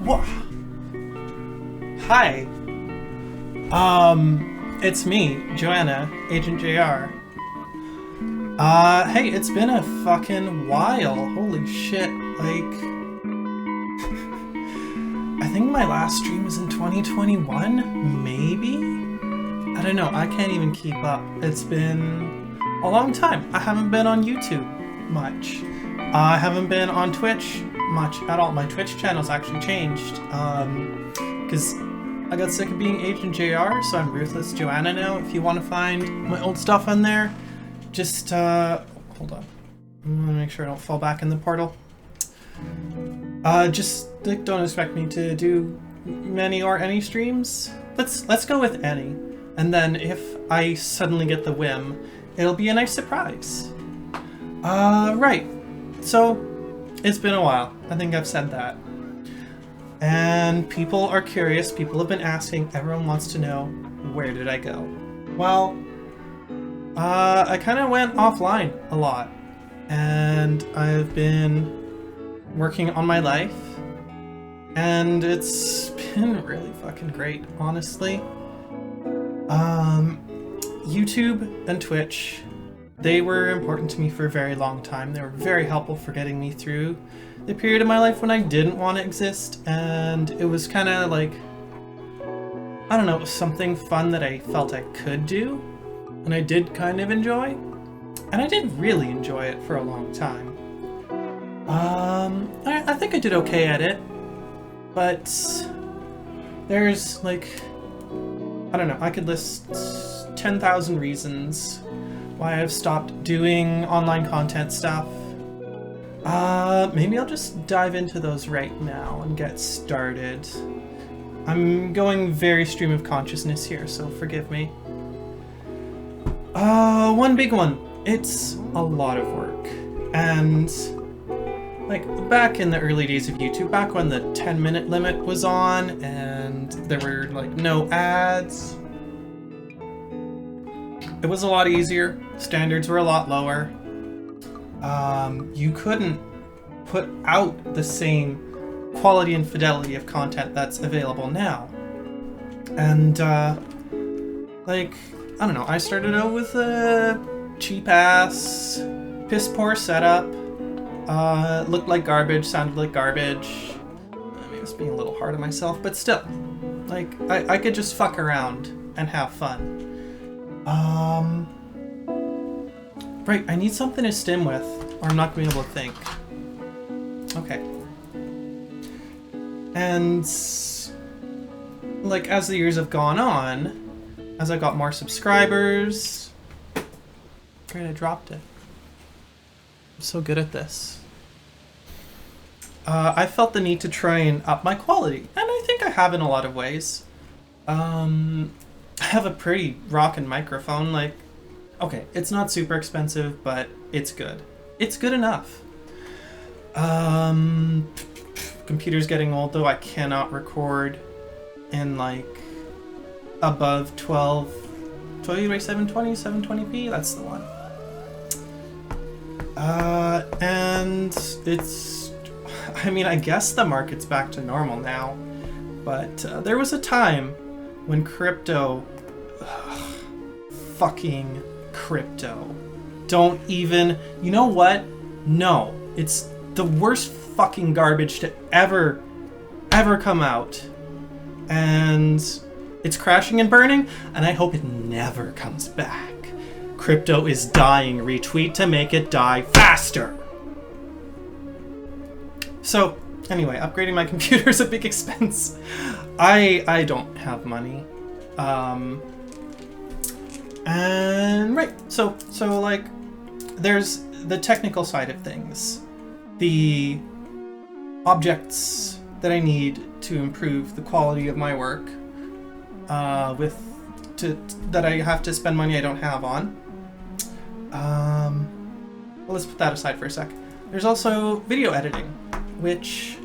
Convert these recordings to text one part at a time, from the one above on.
Whoa. Hi. It's me, Joanna, Agent JR. Hey, it's been a fucking while. Holy shit, like... I think my last stream was in 2021, maybe? I don't know, I can't even keep up. It's been a long time. I haven't been on YouTube much. I haven't been on Twitch much at all. My Twitch channel's actually changed, because I got sick of being Agent JR, so I'm ruthlessJoanna now. If you want to find my old stuff on there, just, hold on. I'm gonna make sure I don't fall back in the portal. Just, like, don't expect me to do many or any streams. Let's go with any. And then if I suddenly get the whim, it'll be a nice surprise. Right. So, it's been a while. I think I've said that. And people are curious, people have been asking, everyone wants to know, where did I go? Well, I kind of went offline a lot. And I've been working on my life. And it's been really fucking great, honestly. YouTube and Twitch, they were important to me for a very long time. They were very helpful for getting me through the period of my life when I didn't want to exist, and it was kind of like, I don't know, it was something fun that I felt I could do, and I did kind of enjoy, and I did really enjoy it for a long time. I think I did okay at it, but there's like, I don't know, I could list 10,000 reasons why I've stopped doing online content stuff. Maybe I'll just dive into those right now and get started. I'm going very stream of consciousness here, so forgive me. One big one. It's a lot of work. And, like, back in the early days of YouTube, back when the 10-minute limit was on and there were, like, no ads, it was a lot easier. Standards were a lot lower. You couldn't put out the same quality and fidelity of content that's available now. And, like, I don't know, I started out with a cheap-ass, piss-poor setup. Looked like garbage, sounded like garbage. I mean, it's being a little hard on myself, but still. Like, I could just fuck around and have fun. Right, I need something to stim with, or I'm not going to be able to think. Okay. And, like, as the years have gone on, as I got more subscribers... Great, I dropped it. I'm so good at this. I felt the need to try and up my quality, and I think I have in a lot of ways. I have a pretty rockin' microphone, like, okay, it's not super expensive, but it's good. It's good enough. Computer's getting old, though. I cannot record in, like, above 720, 720p, that's the one. And it's, I mean, I guess the market's back to normal now, but there was a time when crypto, fucking crypto, don't even, you know what? No, it's the worst fucking garbage to ever come out. And it's crashing and burning, and I hope it never comes back. Crypto is dying. Retweet to make it die faster. So, anyway, upgrading my computer is a big expense. I don't have money. And right, so like, there's the technical side of things, the objects that I need to improve the quality of my work, that I have to spend money I don't have on. Well, let's put that aside for a sec. There's also video editing, which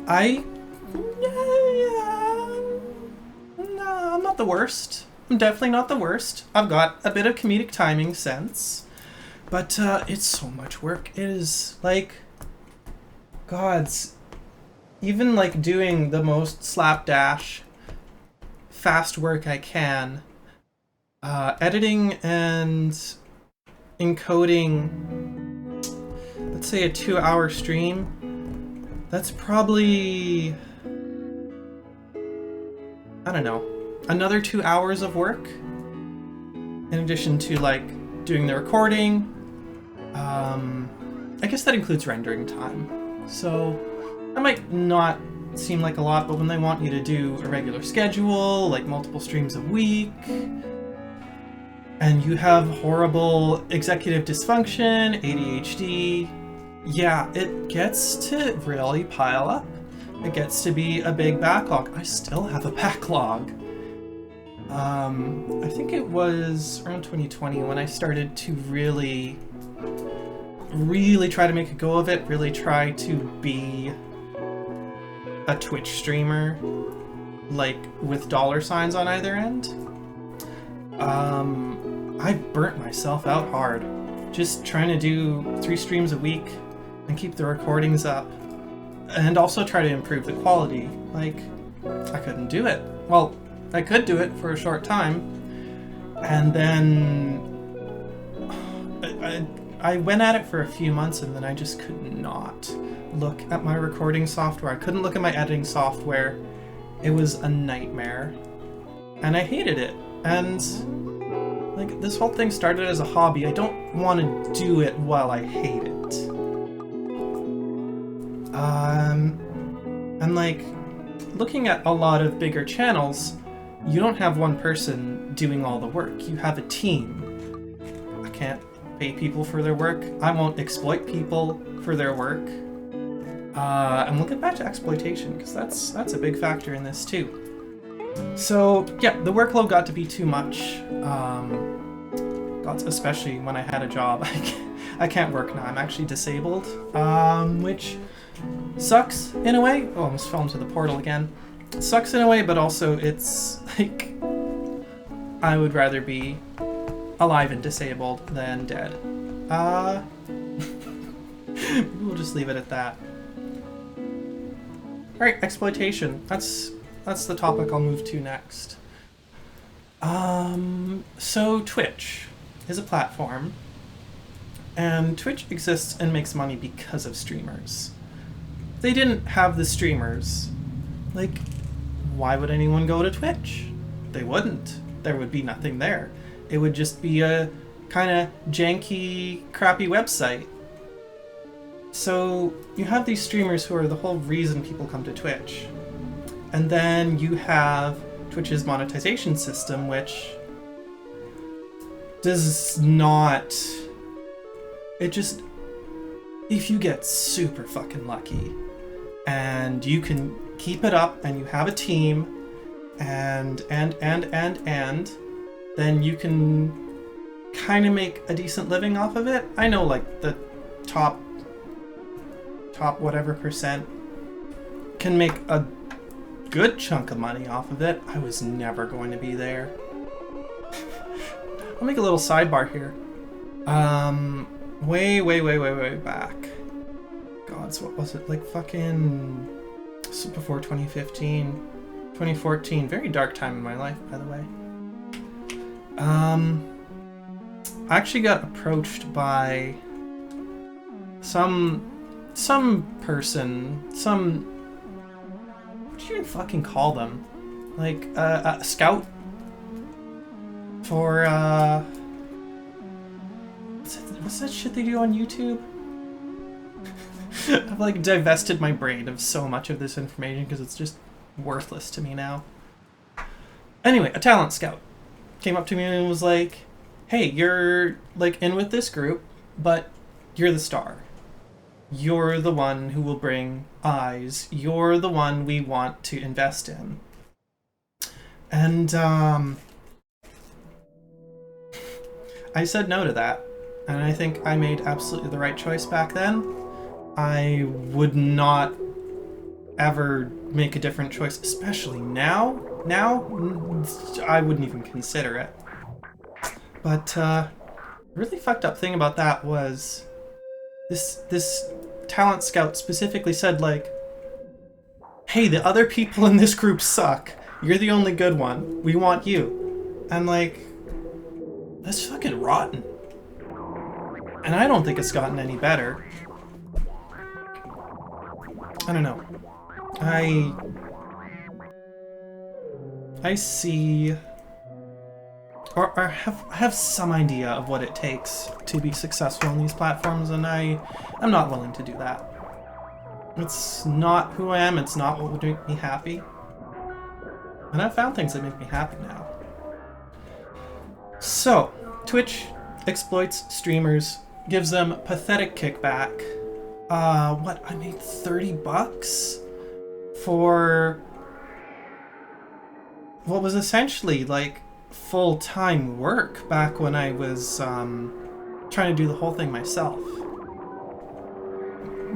no, I'm not the worst. I'm definitely not the worst. I've got a bit of comedic timing sense, but it's so much work. It is like, God's even like doing the most slapdash fast work I can, editing and encoding, let's say a 2-hour stream, that's probably, I don't know, another 2 hours of work, in addition to like doing the recording. I guess that includes rendering time. So that might not seem like a lot, but when they want you to do a regular schedule, like multiple streams a week, and you have horrible executive dysfunction, ADHD, yeah, it gets to really pile up. It gets to be a big backlog. I still have a backlog. I think it was around 2020 when I started to really try to make a go of it, really try to be a Twitch streamer, like with dollar signs on either end. I burnt myself out hard just trying to do 3 streams a week and keep the recordings up, and also try to improve the quality. Like, I couldn't do it. Well, I could do it for a short time, and then I went at it for a few months, and then I just could not look at my recording software. I couldn't look at my editing software. It was a nightmare, and I hated it. And like, this whole thing started as a hobby. I don't want to do it while I hate it. And like, looking at a lot of bigger channels, you don't have one person doing all the work. You have a team. I can't pay people for their work. I won't exploit people for their work. And we'll get back to exploitation, because that's a big factor in this too. So yeah, the workload got to be too much. Especially when I had a job. I can't work now. I'm actually disabled, which sucks in a way. Oh, I almost fell into the portal again. It sucks in a way, but also it's like, I would rather be alive and disabled than dead. We'll just leave it at that. Alright, exploitation. That's the topic I'll move to next. So Twitch is a platform, and Twitch exists and makes money because of streamers. If they didn't have the streamers, like, why would anyone go to Twitch? They wouldn't. There would be nothing there. It would just be a kind of janky, crappy website. So you have these streamers who are the whole reason people come to Twitch. And then you have Twitch's monetization system, which does not... It just... If you get super fucking lucky, and you can keep it up, and you have a team, and then you can kind of make a decent living off of it. I know, like, the top whatever percent can make a good chunk of money off of it. I was never going to be there. I'll make a little sidebar here. Way back. God, so what was it? Like fucking... before 2015. 2014. Very dark time in my life, by the way. I actually got approached by some person, what do you even fucking call them? Like, a scout for, what's that shit they do on YouTube? I've, like, divested my brain of so much of this information because it's just worthless to me now. Anyway, a talent scout came up to me and was like, hey, you're, like, in with this group, but you're the star. You're the one who will bring eyes. You're the one we want to invest in. And I said no to that. And I think I made absolutely the right choice back then. I would not ever make a different choice, especially now. Now, I wouldn't even consider it. But the really fucked up thing about that was this talent scout specifically said, like, hey, the other people in this group suck. You're the only good one. We want you. And like, that's fucking rotten. And I don't think it's gotten any better. I don't know. I see, or have some idea of what it takes to be successful in these platforms, and I'm not willing to do that. It's not who I am, it's not what would make me happy. And I've found things that make me happy now. So, Twitch exploits streamers, gives them pathetic kickback. What, I made $30 for what was essentially like full-time work back when I was trying to do the whole thing myself.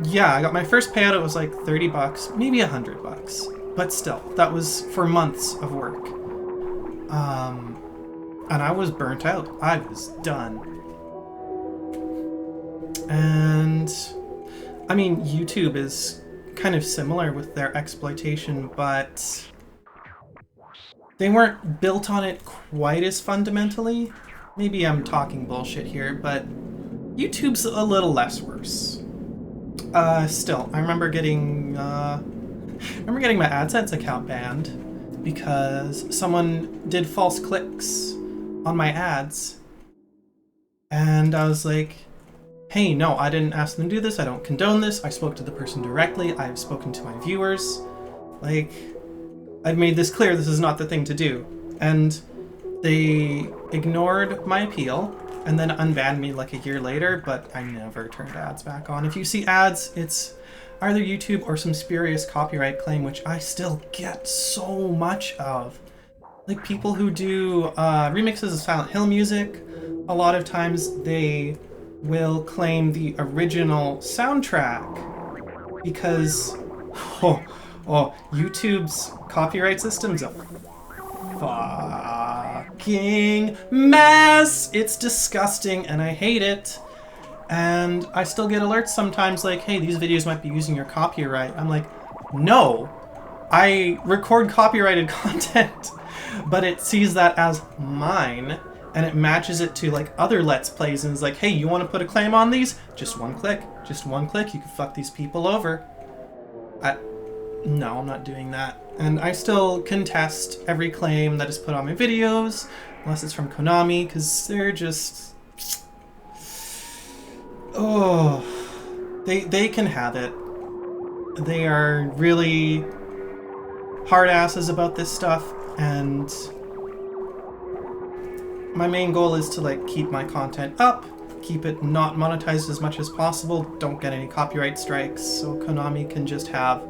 Yeah, I got my first payout, it was like $30, maybe $100, but still, that was for months of work. And I was burnt out. I was done. And I mean, YouTube is kind of similar with their exploitation, but they weren't built on it quite as fundamentally. Maybe I'm talking bullshit here, but YouTube's a little less worse. Still, I remember getting my AdSense account banned because someone did false clicks on my ads, and I was like, hey, no, I didn't ask them to do this, I don't condone this, I spoke to the person directly, I've spoken to my viewers, like, I've made this clear, this is not the thing to do. And they ignored my appeal and then unbanned me like a year later, but I never turned ads back on. If you see ads, it's either YouTube or some spurious copyright claim, which I still get so much of. Like people who do remixes of Silent Hill music, a lot of times they will claim the original soundtrack because YouTube's copyright system's a fucking mess. It's disgusting and I hate it. And I still get alerts sometimes like, hey, these videos might be using your copyright. I'm like, no, I record copyrighted content, but it sees that as mine and it matches it to like other Let's Plays and is like, hey, you want to put a claim on these? Just one click, you can fuck these people over. No, I'm not doing that. And I still contest every claim that is put on my videos, unless it's from Konami, because they're just... oh, they can have it. They are really hard asses about this stuff, and my main goal is to like keep my content up, keep it not monetized as much as possible, don't get any copyright strikes, so Konami can just have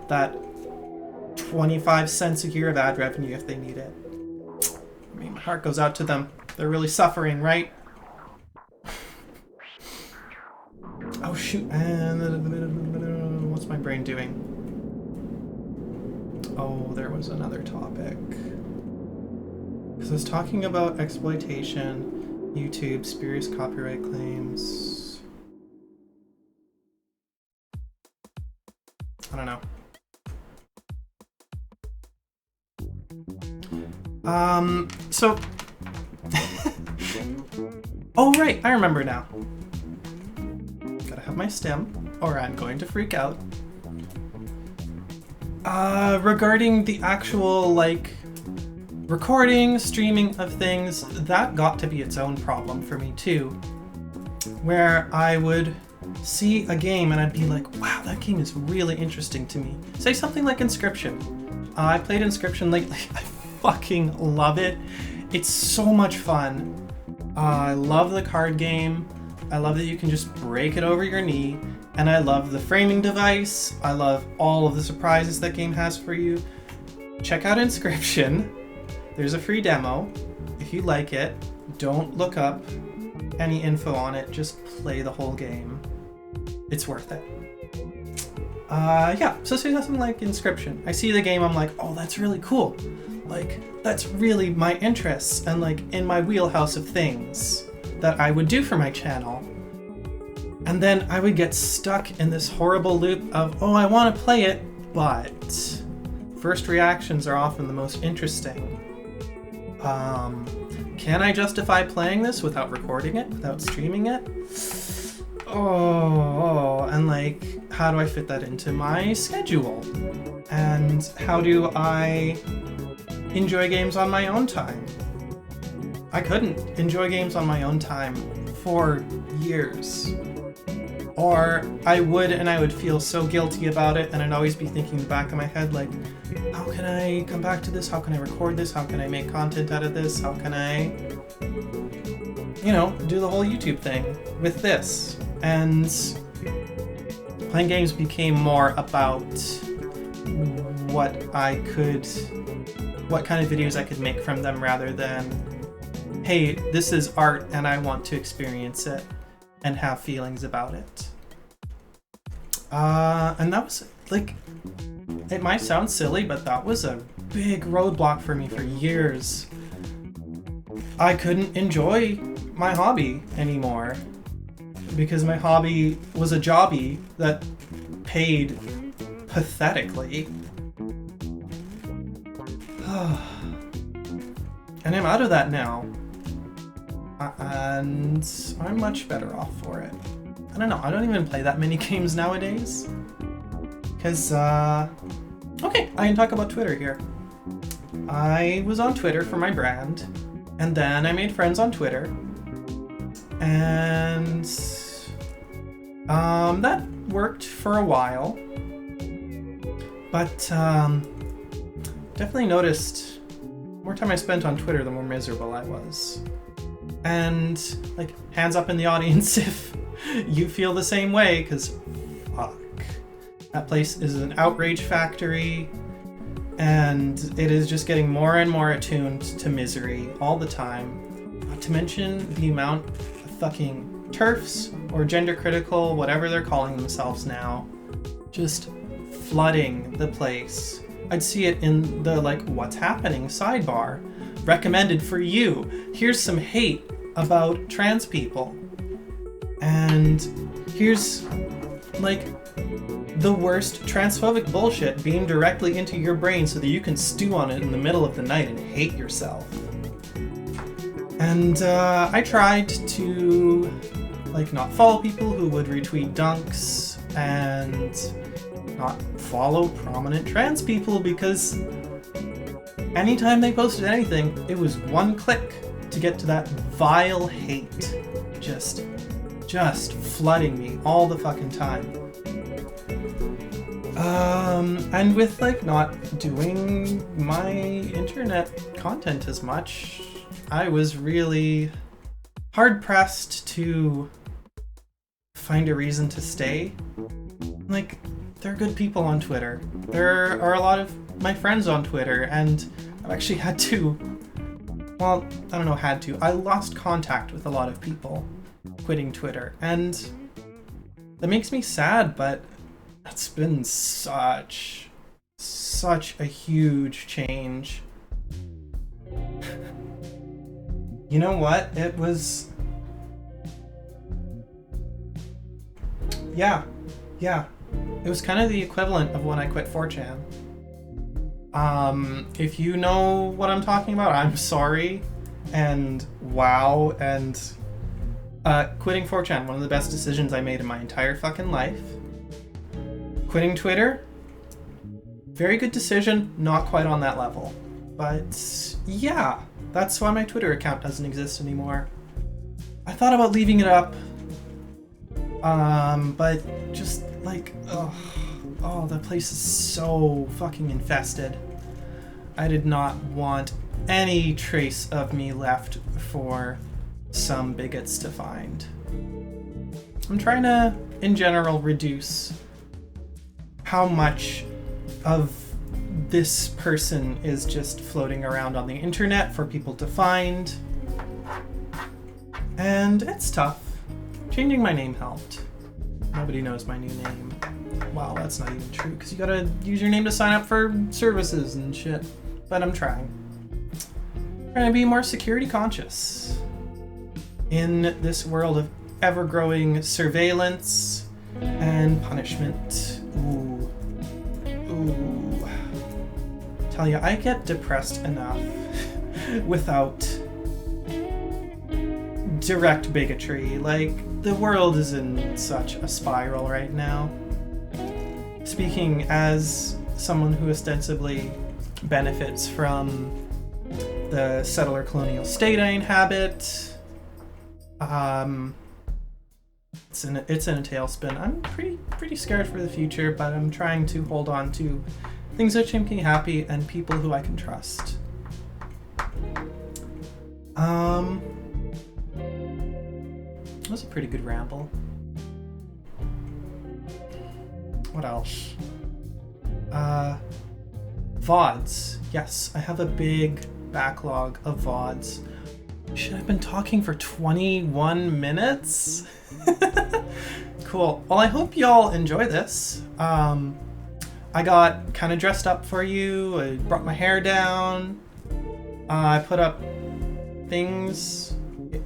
that 25 cents a year of ad revenue if they need it. I mean, my heart goes out to them. They're really suffering, right? Oh shoot, and what's my brain doing? Oh, there was another topic. Because I was talking about exploitation, YouTube, spurious copyright claims. I don't know. So... oh right, I remember now. Gotta have my stem, or I'm going to freak out. Regarding the actual, like, recording, streaming of things, that got to be its own problem for me too. Where I would see a game and I'd be like, wow, that game is really interesting to me. Say something like Inscription. I played Inscription lately. I fucking love it. It's so much fun. I love the card game. I love that you can just break it over your knee. And I love the framing device. I love all of the surprises that game has for you. Check out Inscription. There's a free demo. If you like it, don't look up any info on it. Just play the whole game. It's worth it. Yeah, so say something like Inscription. I see the game, I'm like, oh, that's really cool. Like, that's really my interests and like in my wheelhouse of things that I would do for my channel. And then I would get stuck in this horrible loop of, oh, I want to play it, but first reactions are often the most interesting. Can I justify playing this without recording it, without streaming it? Oh, and like, how do I fit that into my schedule? And how do I enjoy games on my own time? I couldn't enjoy games on my own time for years. Or I would, and I would feel so guilty about it, and I'd always be thinking in the back of my head, like, how can I come back to this? How can I record this? How can I make content out of this? How can I, you know, do the whole YouTube thing with this? And playing games became more about what kind of videos I could make from them rather than, hey, this is art and I want to experience it and have feelings about it. And that was, like, it might sound silly, but that was a big roadblock for me for years. I couldn't enjoy my hobby anymore because my hobby was a jobby that paid pathetically. And I'm out of that now. And I'm much better off for it. I don't know, I don't even play that many games nowadays. Because, okay, I can talk about Twitter here. I was on Twitter for my brand, and then I made friends on Twitter. And that worked for a while. But definitely noticed the more time I spent on Twitter, the more miserable I was. And, like, hands up in the audience if you feel the same way, because fuck. That place is an outrage factory, and it is just getting more and more attuned to misery all the time. Not to mention the amount of fucking TERFs, or gender critical, whatever they're calling themselves now, just flooding the place. I'd see it in the, like, what's happening sidebar. Recommended for you. Here's some hate about trans people. And here's, like, the worst transphobic bullshit beamed directly into your brain so that you can stew on it in the middle of the night and hate yourself. And I tried to, like, not follow people who would retweet dunks and not follow prominent trans people because anytime they posted anything, it was one click to get to that vile hate. Just flooding me all the fucking time. And with, like, not doing my internet content as much, I was really hard-pressed to find a reason to stay. Like, there are good people on Twitter. There are a lot of my friends on Twitter, and I've actually had to, well, I don't know, I lost contact with a lot of people quitting Twitter, and that makes me sad, but it's been such a huge change. You know what? It was, yeah. It was kind of the equivalent of when I quit 4chan. If you know what I'm talking about, I'm sorry. And wow, and quitting 4chan, one of the best decisions I made in my entire fucking life. Quitting Twitter, very good decision, not quite on that level. But yeah, that's why my Twitter account doesn't exist anymore. I thought about leaving it up, but just like, oh, that place is so fucking infested. I did not want any trace of me left for some bigots to find. I'm trying to, in general, reduce how much of this person is just floating around on the internet for people to find. And it's tough. Changing my name helped. Nobody knows my new name. Wow, that's not even true, because you gotta use your name to sign up for services and shit. But I'm trying. Trying to be more security conscious in this world of ever-growing surveillance and punishment. Ooh, Ooh. Tell you, I get depressed enough without direct bigotry. Like, the world is in such a spiral right now. Speaking as someone who ostensibly benefits from the settler colonial state I inhabit, it's in a tailspin. I'm pretty scared for the future, but I'm trying to hold on to things that make me happy and people who I can trust. That was a pretty good ramble. What else? VODs. Yes, I have a big backlog of VODs. Should have been talking for 21 minutes? Cool. Well, I hope y'all enjoy this. I got kind of dressed up for you. I brought my hair down. I put up things. Yeah.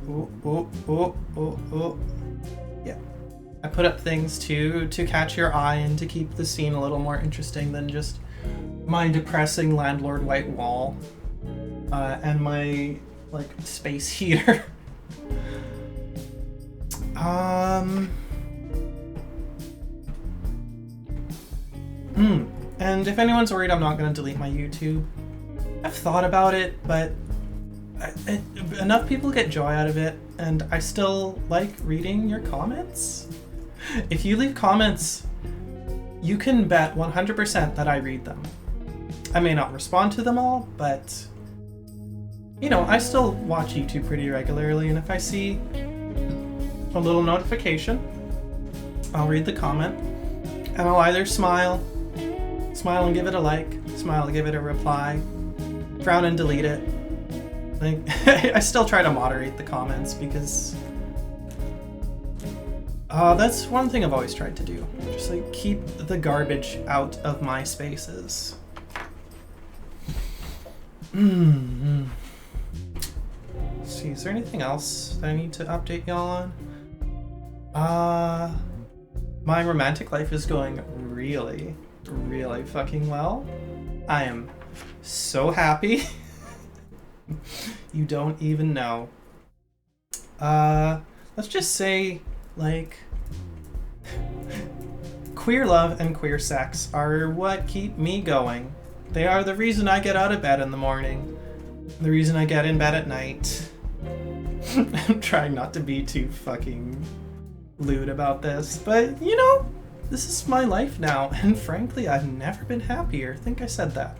I put up things to catch your eye and to keep the scene a little more interesting than just my depressing landlord white wall and my space heater. And if anyone's worried I'm not going to delete my YouTube, I've thought about it, but enough people get joy out of it, and I still like reading your comments. If you leave comments, you can bet 100% that I read them. I may not respond to them all, but you know, I still watch YouTube pretty regularly, and if I see a little notification, I'll read the comment, and I'll either smile and give it a like, smile and give it a reply, frown and delete it. Like, I still try to moderate the comments because that's one thing I've always tried to do. Just keep the garbage out of my spaces. Let's see, is there anything else that I need to update y'all on? My romantic life is going really fucking well. I am so happy. You don't even know. Let's just say, queer love and queer sex are what keep me going. They are the reason I get out of bed in the morning, the reason I get in bed at night. I'm trying not to be too fucking lewd about this, but you know, this is my life now, and frankly, I've never been happier. I think I said that.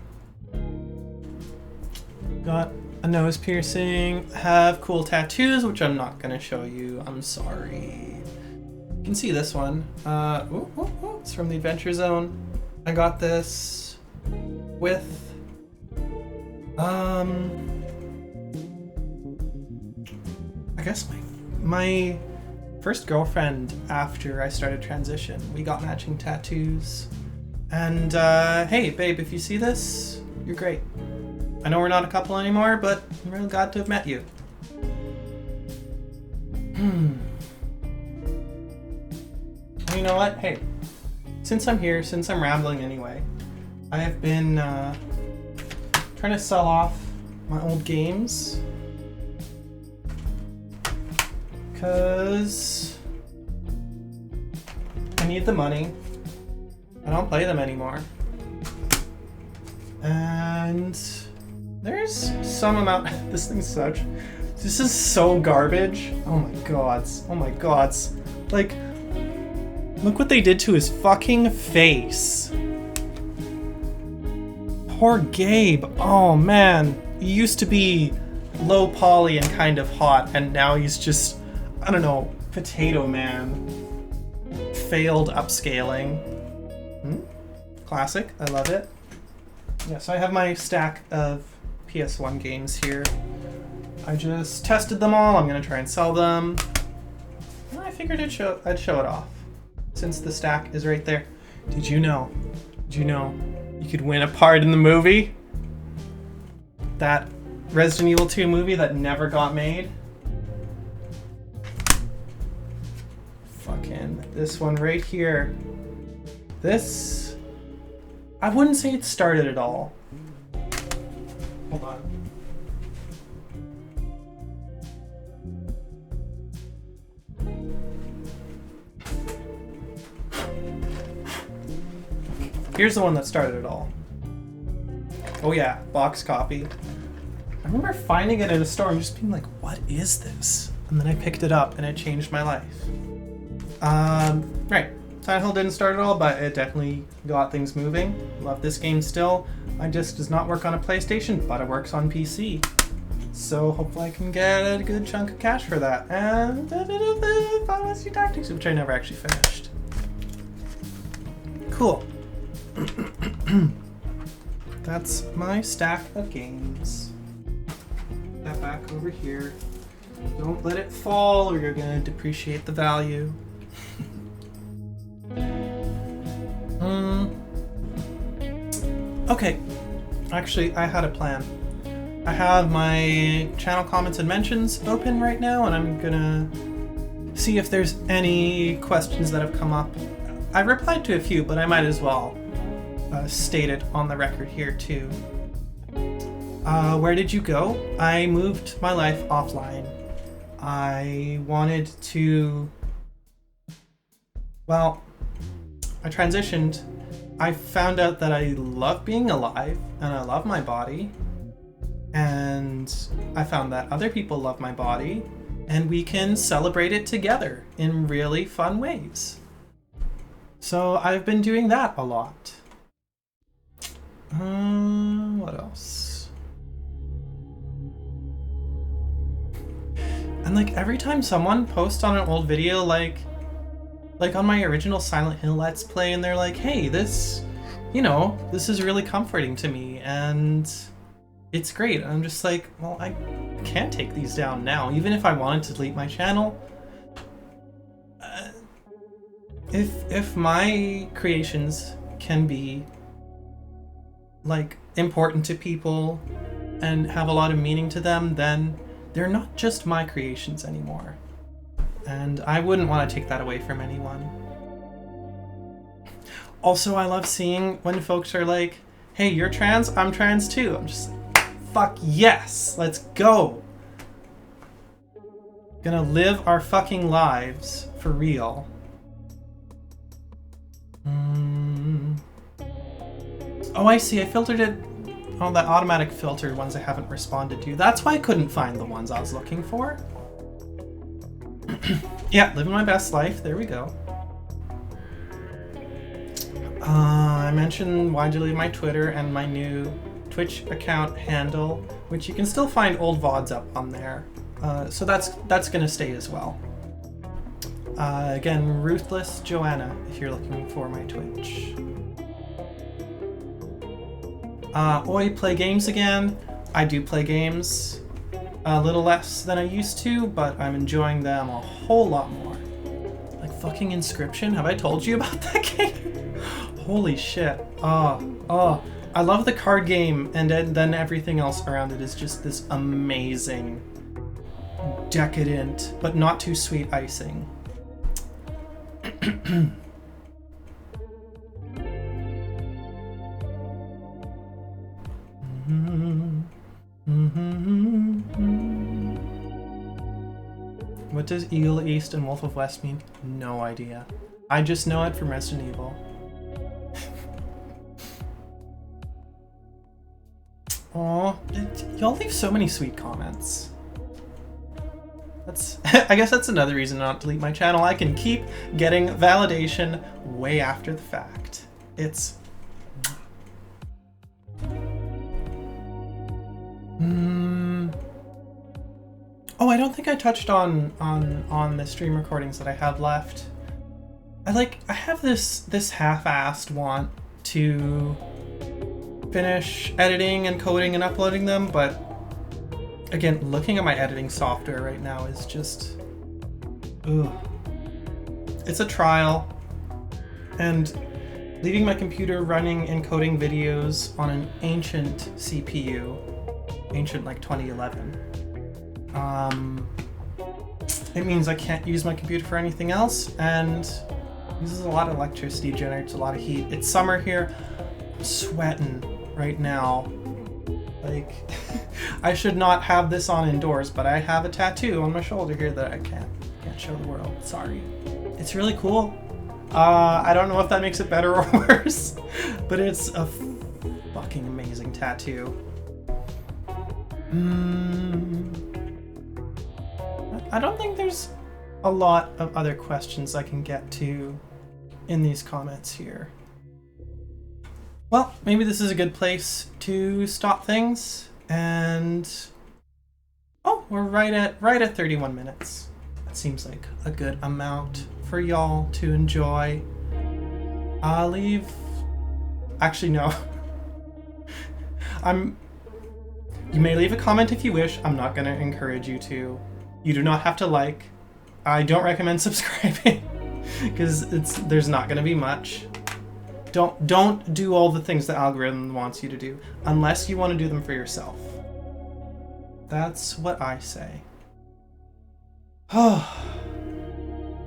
Got a nose piercing, have cool tattoos, which I'm not gonna show you. I'm sorry. You can see this one. It's from the Adventure Zone. I got this with I guess my first girlfriend after I started transition. We got matching tattoos. And hey, babe, if you see this, you're great. I know we're not a couple anymore, but I'm real glad to have met you. You know what? Hey, since I'm here, since I'm rambling anyway, I have been trying to sell off my old games. Because I need the money. I don't play them anymore. And there's some amount. This thing's such. This is so garbage. Oh my gods. Oh my gods. Like, look what they did to his fucking face. Poor Gabe. Oh man. He used to be low poly and kind of hot, and now he's just, I don't know, Potato Man. Failed upscaling. Classic. I love it. Yeah, so I have my stack of PS1 games here. I just tested them all. I'm gonna try and sell them. I figured I'd show it off, since the stack is right there. Did you know you could win a part in the movie? That Resident Evil 2 movie that never got made? Fucking this one right here. This, I wouldn't say it started at all. Hold on. Here's the one that started it all. Oh yeah, box copy. I remember finding it in a store and just being like, what is this? And then I picked it up and it changed my life. Right. Silent Hill didn't start at all, but it definitely got things moving. Love this game still. My disc does not work on a PlayStation, but it works on PC. So hopefully I can get a good chunk of cash for that. And Final Fantasy Tactics, which I never actually finished. Cool. That's my stack of games. Put that back over here. Don't let it fall or you're gonna depreciate the value. Okay, actually I had a plan. I have my channel comments and mentions open right now and I'm gonna see if there's any questions that have come up. I replied to a few, but I might as well state it on the record here too. Where did you go? I moved my life offline. I wanted to... Well, I transitioned. I found out that I love being alive and I love my body. And I found that other people love my body and we can celebrate it together in really fun ways. So I've been doing that a lot. What else? And like every time someone posts on an old video, like on my original Silent Hill Let's Play, and they're like, hey, this, you know, this is really comforting to me and it's great. And I'm just like, well, I can't take these down now. Even if I wanted to delete my channel, if my creations can be like important to people and have a lot of meaning to them, then they're not just my creations anymore. And I wouldn't want to take that away from anyone. Also, I love seeing when folks are like, hey, you're trans, I'm trans too. I'm just like, fuck yes, let's go. Gonna live our fucking lives for real. Oh, I see. I filtered it. Oh, that automatic filter ones I haven't responded to. That's why I couldn't find the ones I was looking for. Yeah, living my best life. There we go. I mentioned why'd you leave my Twitter and my new Twitch account handle, which you can still find old VODs up on there. So that's gonna stay as well. Again, ruthlessJoanna if you're looking for my Twitch. Oi, play games again. I do play games a little less than I used to, but I'm enjoying them a whole lot more. Like fucking Inscription, have I told you about that game? Holy shit. I love the card game, and then everything else around it is just this amazing, decadent, but not too sweet icing. What does Eagle East and Wolf of West mean? No idea. I just know it from Resident Evil. Aw, y'all leave so many sweet comments. That's I guess that's another reason not to delete my channel. I can keep getting validation way after the fact. It's... Oh, I don't think I touched on the stream recordings that I have left. I have this half-assed want to finish editing and coding and uploading them, but again, looking at my editing software right now is just, ugh. It's a trial, and leaving my computer running encoding videos on an ancient CPU, ancient like 2011, it means I can't use my computer for anything else, and uses a lot of electricity, generates a lot of heat. It's summer here. sweating right now. Like, I should not have this on indoors, but I have a tattoo on my shoulder here that I can't show the world. Sorry. It's really cool. I don't know if that makes it better or worse, but it's a fucking amazing tattoo. I don't think there's a lot of other questions I can get to in these comments here. Well, maybe this is a good place to stop things, and oh, we're right at 31 minutes. That seems like a good amount for y'all to enjoy. I'll leave. Actually, no. You may leave a comment if you wish. I'm not going to encourage you to. You do not have to like. I don't recommend subscribing because there's not going to be much. Don't do all the things the algorithm wants you to do unless you want to do them for yourself. That's what I say. Oh.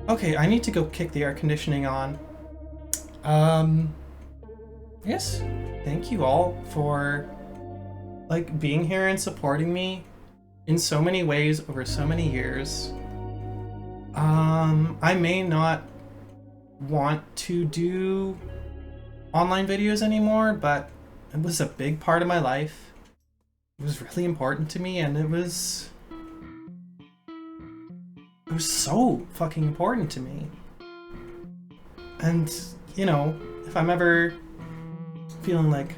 Okay, I need to go kick the air conditioning on. Yes, thank you all for like being here and supporting me in so many ways over so many years. I may not want to do online videos anymore, but it was a big part of my life. It was really important to me, and it was so fucking important to me. And, you know, if I'm ever feeling like,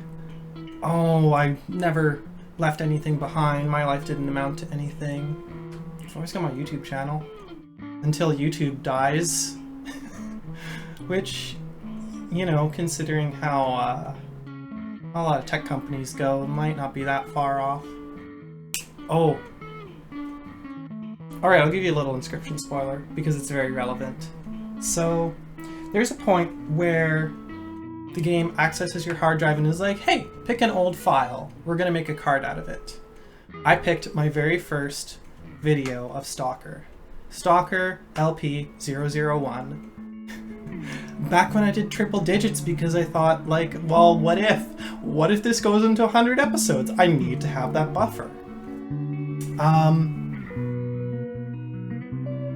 oh, I never left anything behind, my life didn't amount to anything, I've always got my YouTube channel. Until YouTube dies. Which, you know, considering how a lot of tech companies go, might not be that far off. Oh. Alright, I'll give you a little Inscription spoiler, because it's very relevant. So, there's a point where the game accesses your hard drive and is like, hey, pick an old file. We're gonna make a card out of it. I picked my very first video of Stalker. Stalker LP001. Back when I did triple digits because I thought, like, well, what if this goes into 100 episodes? I need to have that buffer.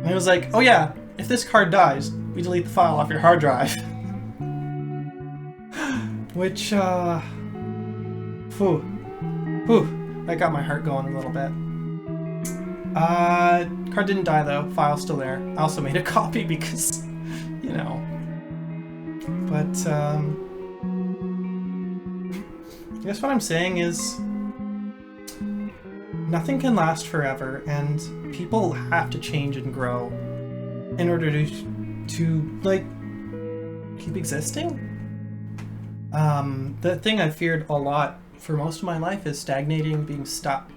And it was like, oh yeah, if this card dies, we delete the file off your hard drive. Which, that got my heart going a little bit. Card didn't die though, file's still there. I also made a copy because, you know. But, I guess what I'm saying is nothing can last forever, and people have to change and grow in order to like, keep existing. The thing I feared a lot for most of my life is stagnating, being stuck,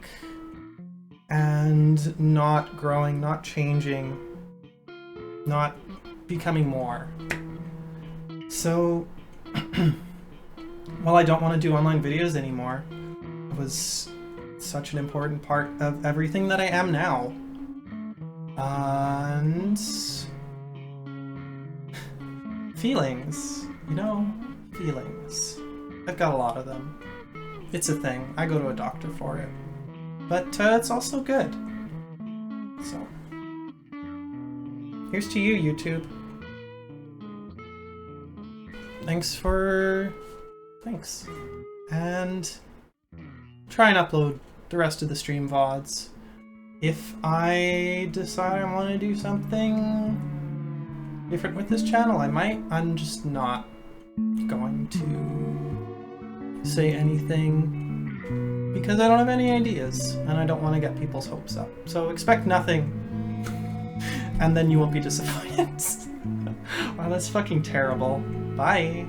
and not growing, not changing, not becoming more. So, while I don't want to do online videos anymore, it was such an important part of everything that I am now. And feelings, you know, feelings. I've got a lot of them. It's a thing. I go to a doctor for it. But it's also good. So, here's to you, YouTube. Thanks. And try and upload the rest of the stream VODs. If I decide I want to do something different with this channel, I might. I'm just not going to say anything because I don't have any ideas and I don't want to get people's hopes up. So expect nothing and then you won't be disappointed. Wow, that's fucking terrible. Bye.